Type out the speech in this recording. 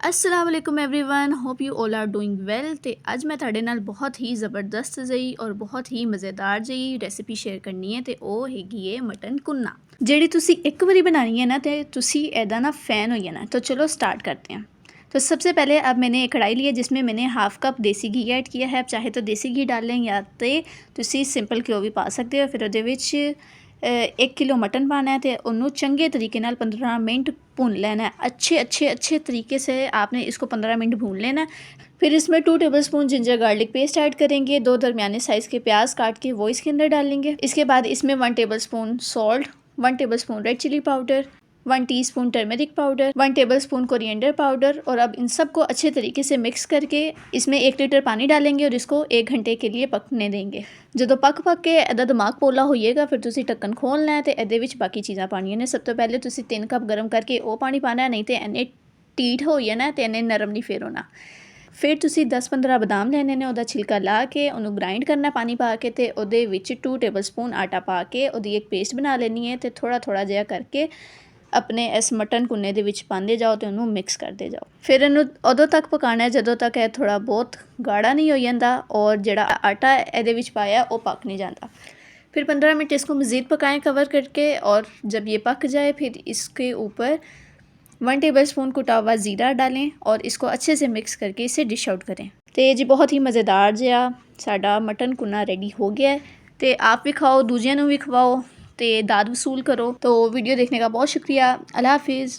अस्सलाम वालेकुम everyone, hope you all are doing well. तो अज मैं ਤੁਹਾਡੇ ਨਾਲ बहुत ही ज़बरदस्त जही और बहुत ही मज़ेदार जही रेसिपी शेयर करनी है। तो वो हैगी है मटन कुन्ना, ਜਿਹੜੀ ਤੁਸੀਂ ਇੱਕ ਵਾਰੀ बनानी है ना तो ਤੁਸੀਂ ਇਹਦਾ ना फ़ैन हो जाना। तो चलो स्टार्ट करते हैं। तो सबसे पहले अब मैंने एक कढ़ाई ली है जिसमें मैंने हाफ़ कप देसी घी ऐड किया है। चाहे तो देसी घी डाल लें या तो ਤੁਸੀਂ सिंपल घ्यो भी पा सकते हो। फिर ਉਹਦੇ ਵਿੱਚ 1 किलो मटन पाना है तो उन्होंने चंगे तरीके नाल 15 मिनट भून लेना है। अच्छे तरीके से आपने इसको 15 मिनट भून लेना है। फिर इसमें 2 tablespoon ginger garlic paste add करेंगे। 2 दरमियाने साइज़ के प्याज काट के वो इसके अंदर डालेंगे। इसके बाद इसमें 1 tablespoon salt, 1 tablespoon red chilli powder, 1 teaspoon turmeric powder, 1 tablespoon coriander powder. और अब इन सब को अच्छे तरीके से मिक्स करके इसमें 1 लीटर पानी डालेंगे और इसको 1 घंटे के लिए पकने देंगे। जो पक के ਇਹਦਾ ਦਿਮਾਗ ਪੋਲਾ ਹੋਈਏਗਾ ਫਿਰ ਤੁਸੀਂ ਢੱਕਣ ਖੋਲ੍ਹਣਾ ਹੈ ਤੇ ਇਹਦੇ ਵਿੱਚ ਬਾਕੀ ਚੀਜ਼ਾਂ ਪਾਣੀਆਂ ਨੇ। ਸਭ ਤੋਂ ਪਹਿਲੇ ਤੁਸੀਂ 3 ਕੱਪ ਗਰਮ ਕਰਕੇ ਉਹ ਪਾਣੀ ਪਾਣਾ, ਨਹੀਂ ਤੇ ਇਹਨੇ ਢੀਠ ਹੋ ਜਾਣਾ ਤੇ ਇਹਨੇ ਨਰਮ ਨਹੀਂ ਫਿਰ ਹੋਣਾ। फिर तुसी 10-15 बादाम लेने ने, ਉਹਦਾ छिलका ला के उन्होंने ग्राइंड करना पानी पा के ते ਉਹਦੇ ਵਿੱਚ 2 टेबलस्पून आटा पा के ਉਹਦੀ एक पेस्ट बना लेनी है। तो थोड़ा जिहा करके अपने इस मटन कुन्ने ਦੇ ਵਿੱਚ ਪਾਉਂਦੇ ਜਾਓ ਤੇ ਉਹਨੂੰ ਮਿਕਸ ਕਰਦੇ ਜਾਓ। ਫਿਰ ਇਹਨੂੰ ਉਦੋਂ ਤੱਕ ਪਕਾਉਣਾ ਹੈ ਜਦੋਂ ਤੱਕ ਇਹ ਥੋੜਾ ਬਹੁਤ ਗਾੜਾ नहीं हो ਜਾਂਦਾ और ਜਿਹੜਾ आटा ਇਹਦੇ ਵਿੱਚ ਪਾਇਆ ਉਹ पक नहीं जाता। फिर 15 मिनट इसको मज़ीद पकाएं कवर करके। और जब ये पक जाए फिर इसके ऊपर 1 टेबलस्पून कुटा हुआ ज़ीरा डालें और इसको अच्छे से मिक्स करके इसे डिश आउट करें। तो जी बहुत ही मज़ेदार जिहा साडा मटन कुन्ना रेडी हो गया है। तो आप भी खाओ, दूजियां नूं भी खवाओ, तो दाद वसूल करो। तो वीडियो देखने का बहुत शुक्रिया। अल्लाह हाफिज़।